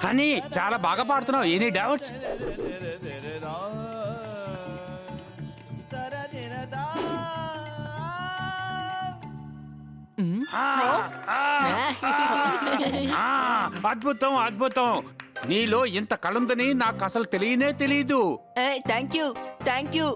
Honey చాలా బాగా పాడుతున్నావు. Any doubts? అద్భుతం అద్భుతం. నీలో ఇంత కళుందని నాకు అసలు తెలియదు. Thank you.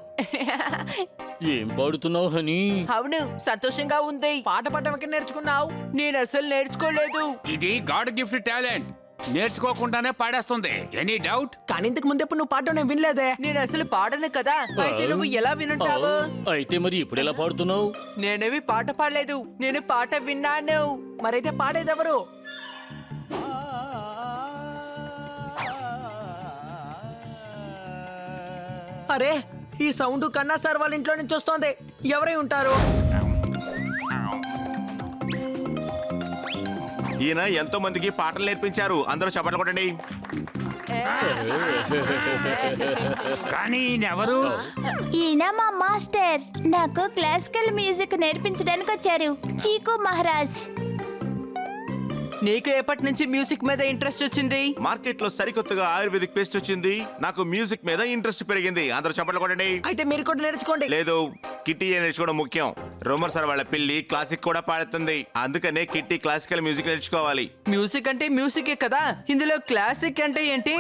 ఏం పాడుతున్నావు హనీ? అవును, సంతోషంగా ఉంది. పాట పాడడం ఎక్కడ నేర్చుకున్నావు? నేను అసలు నేర్చుకోలేదు. ఇది గాడ్ గిఫ్ట్ టాలెంట్. నేర్చుకోకుండానే పాడేస్తుంది. Any doubt? కానీ ఇంతకు ముందెప్పుడు నువ్వు పాడడం నేను వినలేదే. నేను అసలు పాడను కదా. అయితే నువ్వు ఎలా వినుంటావు? అయితే మరి ఇప్పుడు ఎలా పాడుతున్నావు? నేనేవి పాట పాడలేదు, నేను పాట విన్నాను. మరైతే పాడేదెవరు? అరే, ఈ సౌండ్ కన్నా సార్ వాళ్ళ ఇంట్లో నుంచి వస్తోంది. ఎవరై ఉంటారు? ఈయన ఎంతో మందికి పాటలు నేర్పించారు. అందరూ చప్పట్లు కొట్టండి. కానీ ఈయనెవరు? ఈయన మా మాస్టర్. నాకు క్లాసికల్ మ్యూజిక్ నేర్పించడానికి వచ్చారు. చీకు మహారాజ్. నీకు ఎప్పటి నుంచి మ్యూజిక్ మీద ఇంట్రెస్ట్ వచ్చింది? మార్కెట్ లో సరికొత్తగా ఆయుర్వేదిక్ పేస్ట్ వచ్చింది. నాకు మ్యూజిక్ మీద ఇంట్రెస్ట్ పెరిగింది. అందరూ చప్పట్లు కొట్టండి. అయితే మీరు కూడా నేర్చుకోండి. లేదు, కిట్టి నేర్చుకోవడం ముఖ్యం. రోమర్ సార్ వాళ్ళ పిల్లి క్లాసిక్ కూడా పాడుతుంది. అందుకనే కిట్టి క్లాసికల్ మ్యూజిక్ నేర్చుకోవాలి. మ్యూజిక్ అంటే మ్యూజికే కదా. ఇందులో క్లాసిక్ అంటే ఏంటి?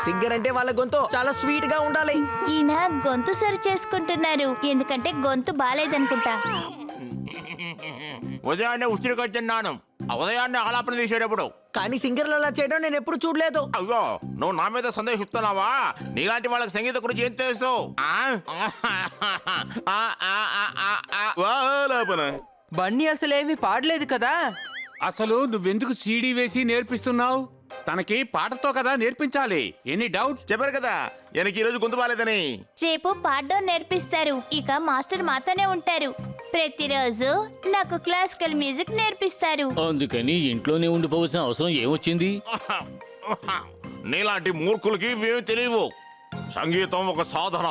సింగర్ అంటే వాళ్ళ గొంతు చాలా స్వీట్ గా ఉండాలి. ఈయన గొంతు సరి చేసుకుంటున్నారు, ఎందుకంటే గొంతు బాలేదనుకుంటా. ఉదయాన్నే ఉసిరికొచ్చున్నాను. ఉదయాన్నే ఆలాపన తీసేటప్పుడు. కానీ సింగర్లు అలా చేయడం నేను ఎప్పుడు చూడలేదు. అయ్యో, నువ్వు నా మీద సందేహిస్తున్నావా? నీలాంటి వాళ్ళకి సంగీతం గురించి ఏం తెలుసు? బన్నీ అసలేమి పాడలేదు కదా. అసలు నువ్వెందుకు సీడీ వేసి నేర్పిస్తున్నావు? తనకి పాటతో కదా నేర్పించాలి. Any doubt? చెప్పారు కదా எனக்கு ఈరోజు గొంతు బాలేదని. రేపు పాడడం నేర్పిస్తారు. ఇక మాస్టర్ మాతోనే ఉంటారు. ప్రతిరోజు నాకు క్లాసికల్ మ్యూజిక్ నేర్పిస్తారు. అందుకని ఇంట్లోనే ఉండిపోవాల్సిన అవసరం ఏమొచ్చింది? నీలాంటి మూర్ఖులకి ఇవేమి తెలియవు. సంగీతం ఒక సాధన.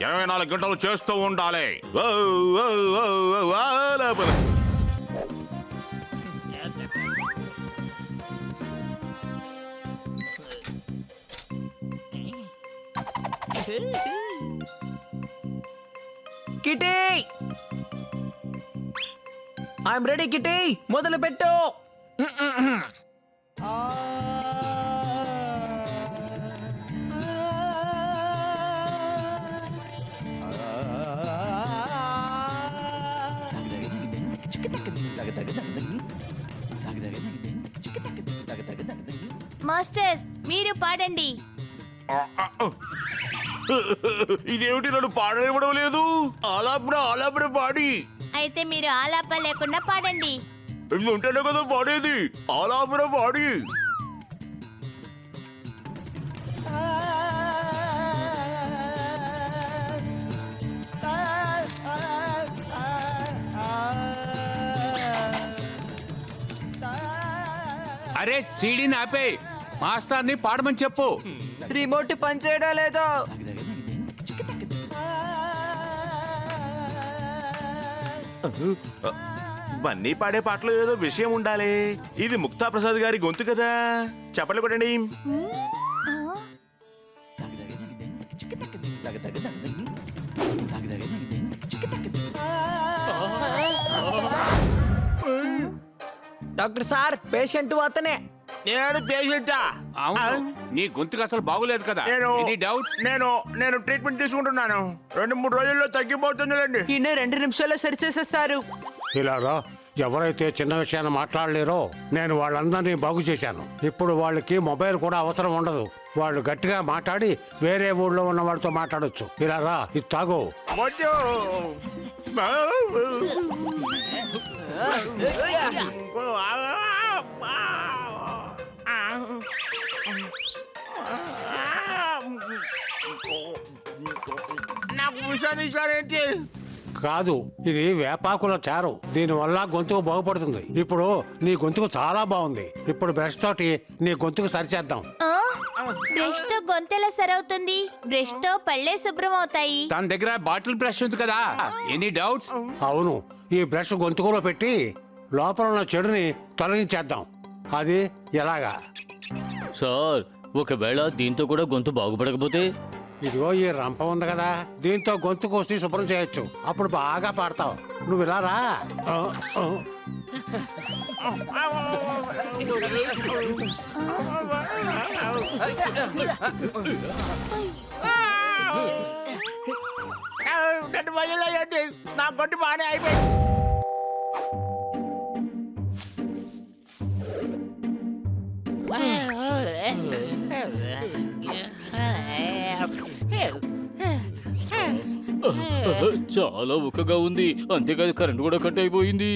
24 గంటలు చేస్తూ ఉండాలి. Kitty, I'm ready. కిటీ, మొదలు పెట్టు. మాస్టర్, మీరు పాడండి. ఇదేమిటి, నన్ను పాడనివ్వడం లేదు. ఆలాపన పాడి. అయితే మీరు ఆలాప లేకుండా పాడండి. ఇది ఉంటేనే కదా పాడేది. ఆలాపన పాడి. అరే, సీడీని ఆపే. మాస్టర్ని పాడమని చెప్పు. రిమోట్ పనిచేయడం లేదు. బన్నీ పాడే పాటలో ఏదో విషయం ఉండాలి. ఇది ముక్తా ప్రసాద్ గారి గొంతు కదా. చెప్పలు కొట్టండి. డాక్టర్ సార్, పేషెంట్ అతనే. నేను పేషెంటా? అవును, నీ గొంతుకు అసలు బాగులేదు కదా. Any doubt? నేను ట్రీట్మెంట్ తీసుకుంటున్నాను. 2-3 రోజుల్లో తగ్గిపోతుందిలేండి. ఈయన 2 నిమిషాల్లో సరిచేసేస్తారు. ఇలారా, ఎవరైతే చిన్న విషయాన్ని మాట్లాడలేరో నేను వాళ్ళందరినీ బాగు చేశాను. ఇప్పుడు వాళ్ళకి మొబైల్ కూడా అవసరం ఉండదు. వాళ్ళు గట్టిగా మాట్లాడి వేరే ఊళ్ళో ఉన్న వాళ్ళతో మాట్లాడొచ్చు. ఇలారా, ఇది తాగు. కాదు, ఇది వేపాకుల చారు. దీనివల్ల గొంతుకు బాగుపడుతుంది. ఇప్పుడు నీ గొంతుకు చాలా బాగుంది. ఇప్పుడు బ్రష్ తోటి నీ గొంతుకు సరిచేద్దాం. బ్రష్ తో గొంతెలా సరవుతుంది? బ్రష్ తో పళ్ళే శుభ్రం అవుతాయి. తన దగ్గర బాటిల్ బ్రష్ ఉంది కదా, ఎనీ డౌట్స్? అవును, ఈ బ్రష్ గొంతుకులో పెట్టి లోపల ఉన్న చెడుని తొలగించేద్దాం. అది ఎలాగా? సార్, ఒకవేళ దీంతో కూడా గొంతు బాగుపడకపోతే? ఇదిగో ఈ రంప ఉంది కదా, దీంతో గొంతు కోసి శుభ్రం చేయొచ్చు. అప్పుడు బాగా పాడతావు. నువ్వు ఇలా రా. నా గొడ్డు బాగానే అయిపోయింది. చాలా ఉక్కగా ఉంది. అంతేకాదు కరెంట్ కూడా కట్ అయిపోయింది.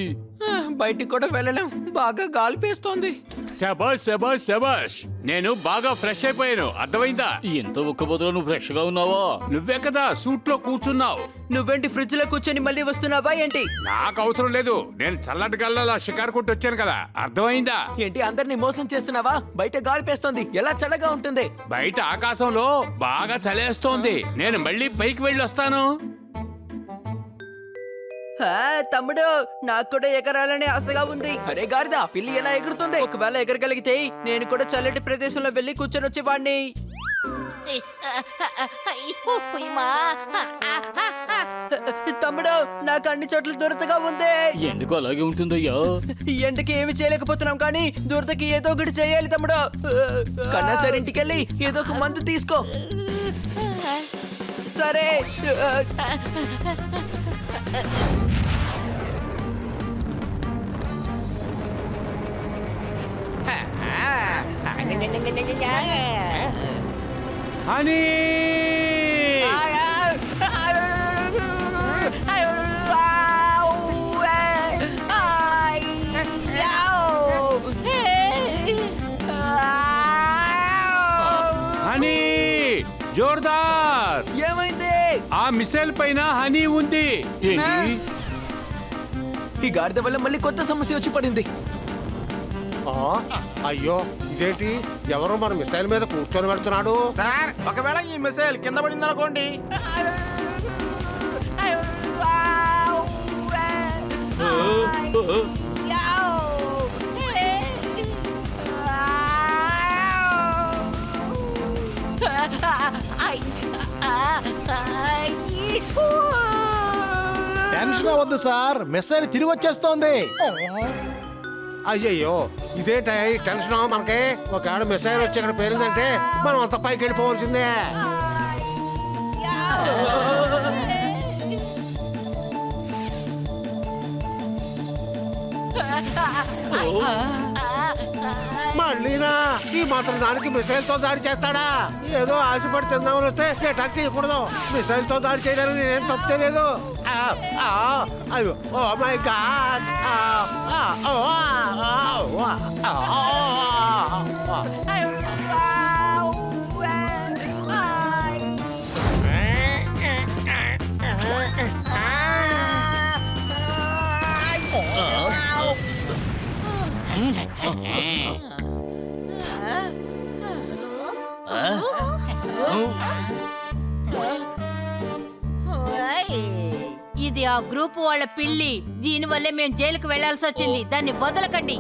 బయటికి కూడా వెళ్ళలేం, బాగా గాలి పీస్తోంది. శబాష్ శబాష్ శబాష్, నేను బాగా ఫ్రెష్ అయిపోయాను, అర్థమైందా? ఎంత ఉక్కబోతులో నువ్వు ఫ్రెష్ గా ఉన్నావా? నువ్వే కదా సూట్ లో కూర్చున్నావు. నువ్వేంటి ఫ్రిడ్జ్ లో కూర్చొని మళ్ళీ వస్తున్నావా ఏంటి? నాకు అవసరం లేదు, నేను చల్లటి గల్లా షికారు కొట్టి వచ్చాను కదా, అర్థమైందా? ఏంటి అందరినీ మోసం చేస్తున్నావా? బయట గాలి పేస్తోంది, ఎలా చల్లగా ఉంటుంది. బయట ఆకాశంలో బాగా చలేస్తోంది. నేను మళ్ళీ పైకి వెళ్ళి వస్తాను. తమ్ముడు, నాకు కూడా ఎగరాలనే ఆశగా ఉంది. అరే గాడిద, పిల్లి ఎలా ఎగురుతుంది? ఒకవేళ ఎగరగలిగితే నేను కూడా చల్లటి ప్రదేశంలో వెళ్ళి కూర్చొని వచ్చేవాడిని. తమ్ముడు, నాకు అన్ని చోట్ల దురదగా ఉంది. ఎందుకు అలాగే ఉంటుందయ్యా? ఈ ఎండకి ఏమి చేయలేకపోతున్నాం, కానీ దురదకి ఏదో ఒకటి చేయాలి తమ్ముడు. కన్నా సరే, ఇంటికెళ్ళి ఏదో ఒక మందు తీసుకో. సరే. హనీ, హనీ, జోర్దార్. ఏమైంది? ఆ మిసైల్ పైన హనీ ఉంది. ఏంటి? ఈ గాడిద వల్ల మళ్ళీ కొత్త సమస్య వచ్చి పడింది. అయ్యో, ఇదేంటి? ఎవరో మన మిసైల్ మీద కూర్చొని వెళ్తున్నాడు. సార్, ఒకవేళ ఈ మిసైల్ కింద పడింది అనుకోండి. టెన్షన్ అవ్వద్దు సార్, మిస్సైల్ తిరిగి వచ్చేస్తోంది. అయ్యయ్యో, ఇదేంట టెన్షన్ మనకి? ఒకవేళ మిసైల్ వచ్చి ఇక్కడ పేరిందంటే మనం అంత పైకి వెళ్ళిపోవాల్సిందే. మళ్ళీనా ఈ మాత్రం దానికి మిసైల్ తో దాడి చేస్తాడా? ఏదో ఆశపడి తిందామని వస్తే అటాక్ చేయకూడదు. మిసైల్ తో దాడి చేయడానికి నేనేం తప్పు తెలియదు. అయ్యో, ఓ మై గాడ్. ఇది ఆ గ్రూప్ వాళ్ళ పిల్లి. దీని వల్లే మేము జైలుకు వెళ్లాల్సి వచ్చింది. దాన్ని వదలకండి.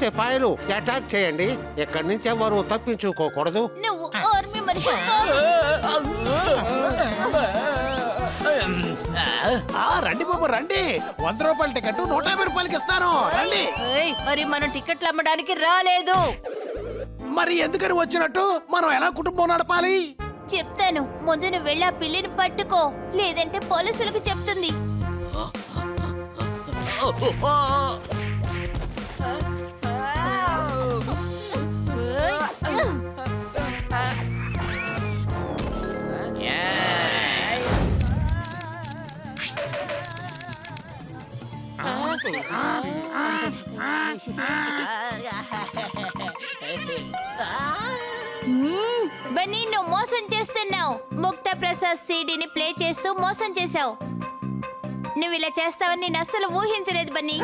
సిపాయిలు అటాక్ చేయండి. ఎక్కడి నుంచి ఎవరు తప్పించుకోకూడదు. నువ్వు ఆర్మీ మనిషి కాదు. రండి బాబు రండి, 100 రూపాయల టికెట్ 150 రూపాయలకి ఇస్తాను. రండి. ఏయ్, మరి మనం టికెట్లు అమ్మడానికి రాలేదు. మరి ఎందుకని వచ్చినట్టు? మనం ఎలా కుటుంబం నడపాలి? చెప్తాను. ముందు నువ్వు వెళ్ళి ఆ పిల్లిని పట్టుకో, లేదంటే పోలీసులకు చెప్తుంది. బన్నీ నువ్వు మోసం చేస్తున్నావు. ముక్త ప్రసాద్ సీడీని ప్లే చేస్తూ మోసం చేశావు. నువ్వు ఇలా చేస్తావని నేను అస్సలు ఊహించలేదు బన్నీ.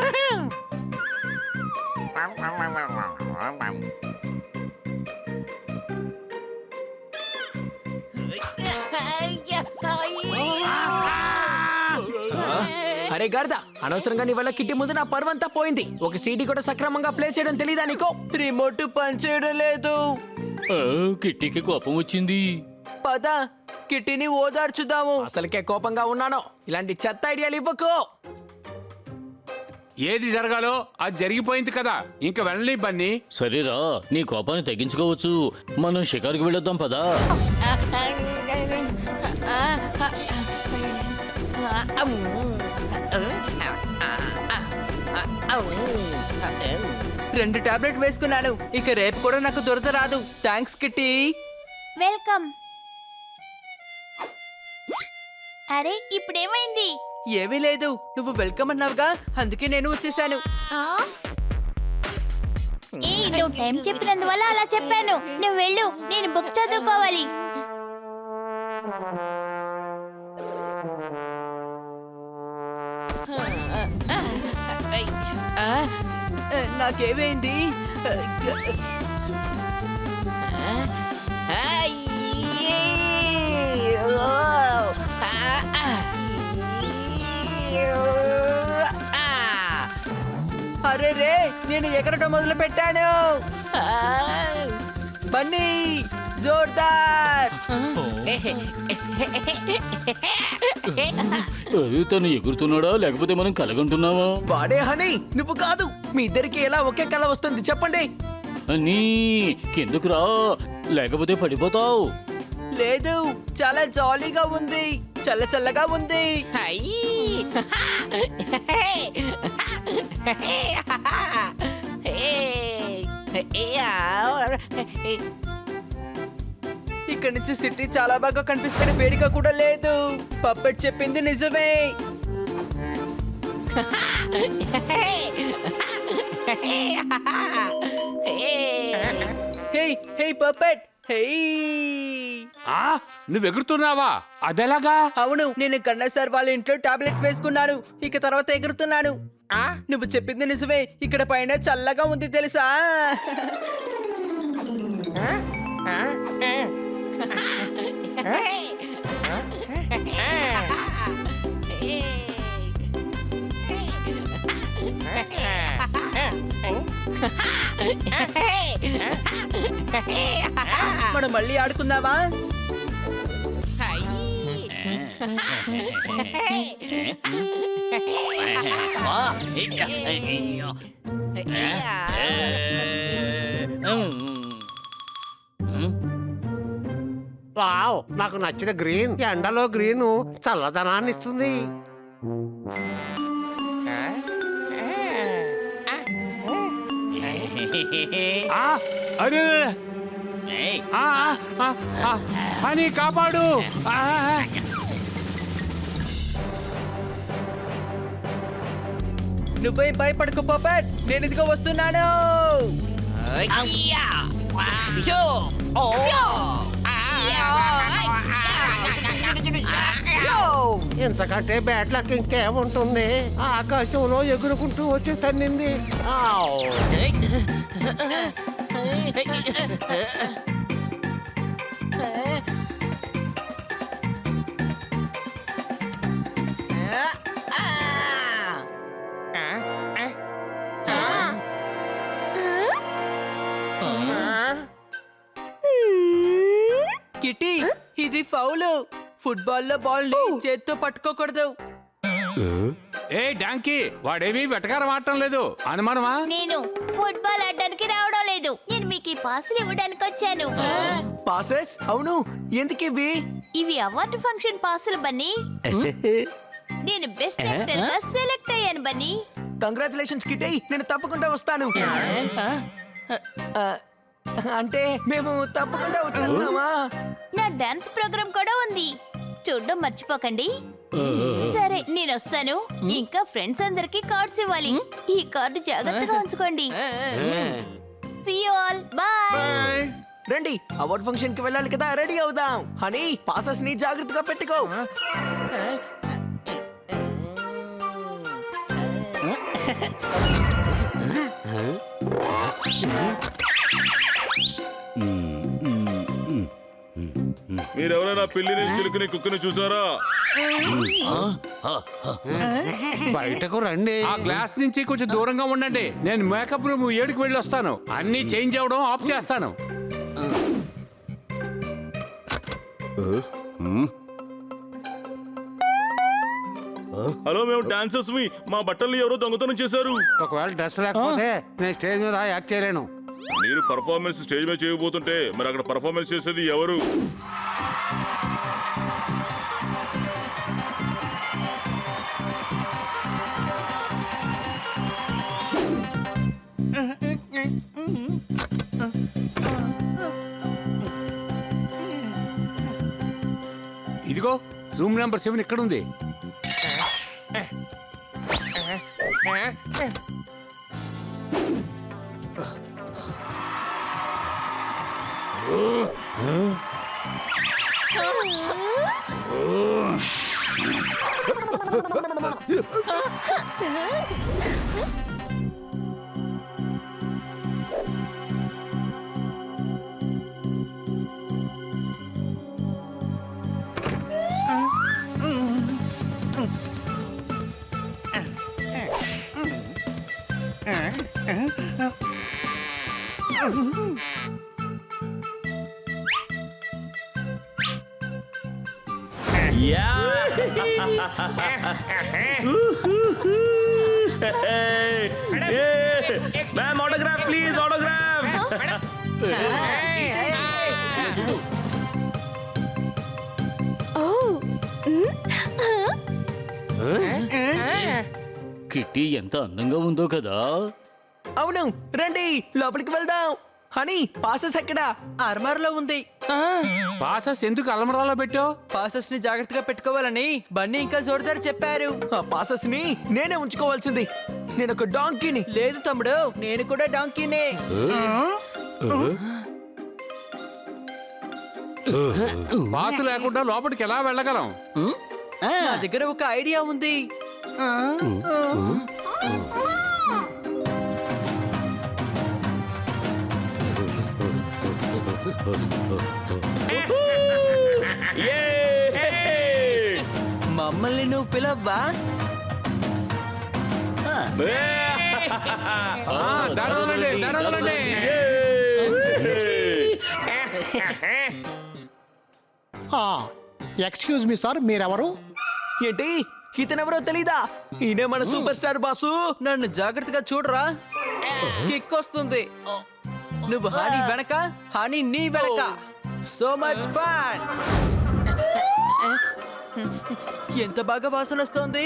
అరే గార్దా, అనవసరంగా నీ వల్ల కిట్టి ముందు నా పరువంతా పోయింది. ఒక సీడీ కూడా సక్రమంగా ప్లే చేయడం తెలీదా నీకు? రిమోట్ పని చేయడం లేదు. కిట్టికి కోపం వచ్చింది. పద కిట్టిని ఓదార్చుదాము. అసలుకే కోపంగా ఉన్నాను. ఇలాంటి చెత్త ఐడియాలు ఇవ్వకు. ఏది జరగాలో అది జరిగిపోయింది కదా, ఇంక వెళ్ళని బన్నీ. సరేరా, నీ కోపాన్ని తగ్గించుకోవచ్చు. మనం షికారుకి వెళ్ళొద్దాం పదా. రెండు టాబ్లెట్ వేసుకున్నాను. ఇక రేపు కూడా నాకు దురద రాదు. Thanks kitty. వెల్కమ్. అరే ఇప్పుడేమైంది? ఏమీ లేదు, నువ్వు వెల్కమ్ అన్నావుగా, అందుకే నేను వచ్చేసాను. నువ్వు టైం చెప్పినందువల్ల అలా చెప్పాను. నువ్వు వెళ్ళు, నేను బుక్ చదువుకోవాలి. నాకేమైంది? అరే రే, నేను ఎగరటం మొదలు పెట్టాను. బన్నీ జోర్దార్. తను ఎగురుతున్నాడా లేకపోతే మనం కలగంటున్నావా? వాడే హనీ, నువ్వు కాదు. మీ ఇద్దరికి ఎలా ఒకే కళ వస్తుంది చెప్పండి? నీ కిందకు రా, లేకపోతే పడిపోతావు. లేదు, చాలా జాలీగా ఉంది, చల్ల చల్లగా ఉంది. ఇక్కడ నుంచి సిటీ చాలా బాగా కనిపిస్తుంది. వేడిగా కూడా లేదు. పప్పెట్ చెప్పింది నిజమే. హే హే పప్పెట్, హే. నువ్వు ఎగురుతున్నావా? అదెలాగా? అవును, నేను కన్నా సార్ వాళ్ళ ఇంట్లో టాబ్లెట్ వేసుకున్నాను. ఇక తర్వాత ఎగురుతున్నాను. నువ్వు చెప్పింది నిజమే. ఇక్కడ పైన చల్లగా ఉంది తెలుసా? మనం మళ్ళీ ఆడుకుందామా? వావ్, నాకు నచ్చిన గ్రీన్. ఎండలో గ్రీను చల్లదనాన్ని ఇస్తుంది. అరే అని కాపాడు. నువ్వే భయపడకు పప్పెట్, నేను ఇదిగో వస్తున్నాను. ఇంతకంటే బ్యాడ్ లక్ ఇంకేముంటుంది? ఆకాశంలో ఎగురుకుంటూ వచ్చి తన్నింది. ఆవ్. కిట్టి, ఇది ఫౌలు. ఫుట్బాల్ లో బాల్ ని చేత్తో పట్టుకోకూడదు. ఏ డాంకీ, వాడేమీ వెటకారం ఆడటం లేదు. అనుమానమా? నేను ఫుట్బాల్ ఆడడానికి రావడం లేదు. నేను మీకు ఈ పాసులు ఇవ్వడానికి వచ్చాను. పాసెస్? అవును, ఎందుకు ఇవి? ఇవి అవార్డు ఫంక్షన్ పాసులు బన్నీ. నేను బెస్ట్ యాక్టర్ గా సెలెక్ట్ అయ్యాను బన్నీ. కంగ్రాచులేషన్స్ కిట్టి, నేను తప్పకుండా వస్తాను. అంటే మేము తప్పకుండా వచ్చేస్తున్నామా? నా డాన్స్ ప్రోగ్రామ్ కూడా ఉంది, చూడడం మర్చిపోకండి. సరే నేను వస్తాను. ఇంకా ఫ్రెండ్స్ అందరికి కార్డ్స్ ఇవ్వాలి. ఈ కార్డు జాగ్రత్తగా ఉంచుకోండి. See you all. Bye. రండి అవార్డ్ ఫంక్షన్ కి వెళ్ళాలి కదా, రెడీ అవుదాం. హనీ పాసెస్ ని జాగ్రత్తగా పెట్టుకో. మీరెవరైనా పిల్లిని చిలుకని కుక్కని చూసారా? బయటకు రండి. ఆ గ్లాస్ నుంచి కొంచెం దూరంగా ఉండండి. నేను మేకప్ రూమ్ 7కి వెళ్ళి వస్తాను. అన్ని చేంజ్ అవ్వడం ఆఫ్ చేస్తాను. హలో, మేము డాన్సర్స్ మా బట్టల్ని ఎవరో దొంగతనం చేశారు. ఒకవేళ డ్రెస్ లేకపోతే నేను స్టేజ్ మీద యాక్ట్ చేయలేను. మీరు పర్ఫార్మెన్స్ స్టేజ్ మీద చేయబోతుంటే మరి అక్కడ పర్ఫార్మెన్స్ చేసేది ఎవరు? ఇదిగో రూమ్ నెంబర్ 7 ఇక్కడ ఉంది. Ma'am autograph please, autograph. Kitty ఎంత అందంగా ఉందో కదా. అవును, రండి లోపలికి వెళ్దాం. హనీ పాసెస్ ఎక్కడ? అర్మార్ లో ఉంది. పాసెస్ ఎందుకు అలమరాలో పెట్టావు? పాసెస్ ని జాగ్రత్తగా పెట్టుకోవాలని బన్నీ ఇంకా జోర్దార్ చెప్పారు. ఆ పాసెస్ ని నేనే ఉంచుకోవాల్సింది. నేను ఒక డాంకీని. లేదు తమ్ముడు, నేను కూడా డాంకీనే. పాసు లేకుండా లోపలికి ఎలా వెళ్ళగలం? నా దగ్గర ఒక ఐడియా ఉంది. మమ్మల్ని నువ్వు పిలవ్వా? ఎక్స్క్యూజ్ మీ సార్, మీరెవరు? ఏంటి ఇతనెవరో తెలీదా? ఈయనే మన సూపర్ స్టార్ బాసు. నన్ను జాగ్రత్తగా చూడరా, కిక్ వస్తుంది. నువ్వు హాని వెనక, హాని నీ వెనక. So much fun. ఎంత బాగా వాసన వస్తుంది.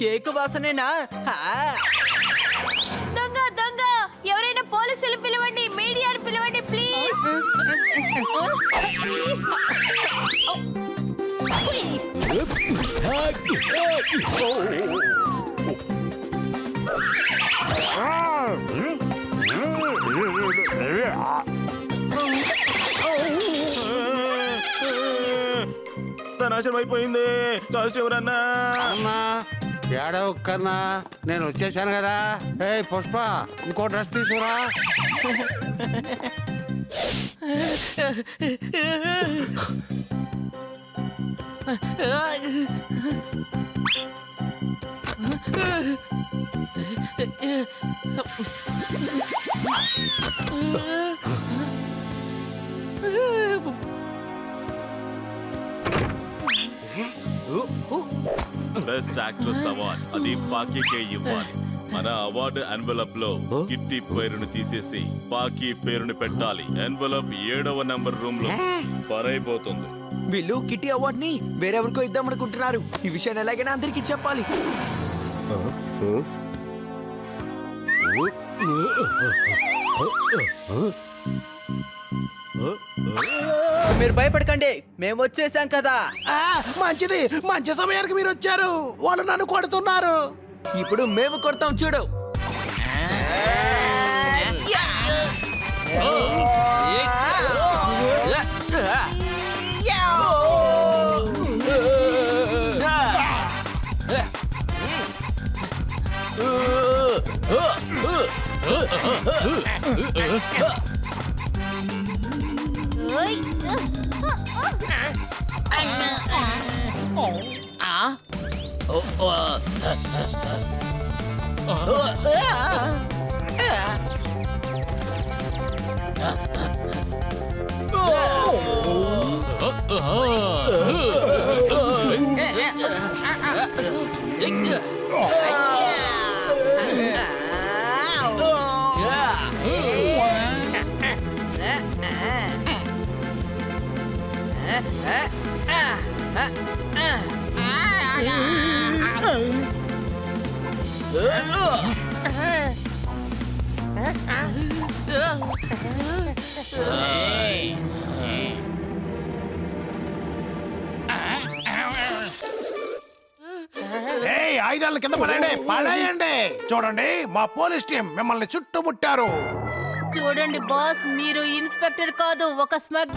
కేక్ వాసనేనా? దొంగ దొంగ, ఎవరైనా పోలీసులు పిలవండి, మీడియాను పిలవండి ప్లీజ్. నాశనం అయిపోయింది. కాస్ట్ ఎవరన్నా? అన్నా ఏడవ కన్నా నేను వచ్చేసాను కదా. ఏ పుష్ప, ఇంకో డ్రెస్ తీసుకురా. బెస్ట్ యాక్ట్రెస్ అవార్డ్ అది పాకీకే ఇవ్వాలి. మన అవార్డు ఎన్వలప్ లో కిట్టి పేరును తీసేసి పాకీ పేరుని పెట్టాలి. ఎన్వలప్ 7వ నెంబర్ రూమ్ లో పరైపోతుంది. వీళ్ళు కిట్టి అవార్డ్ ని వేరెవరికో ఇద్దామనుకుంటున్నారు. ఈ విషయాన్ని ఎలాగైనా అందరికీ చెప్పాలి. మీరు భయపడకండి, మేము వచ్చేసాం కదా. మంచిది, మంచి సమయానికి మీరు వచ్చారు. వాళ్ళు నన్ను కొడుతున్నారు. ఇప్పుడు మేము కొడతాం చూడు. ఓయ్. ఏయ్, ఆయుధాలను కింద పడేయండి, పడేయండి. చూడండి, మా పోలీస్ టీం మిమ్మల్ని చుట్టుముట్టారు. చూడండి బాస్, మీరు ఇన్స్పెక్టర్ కాదు, ఒక స్మగ్లర్.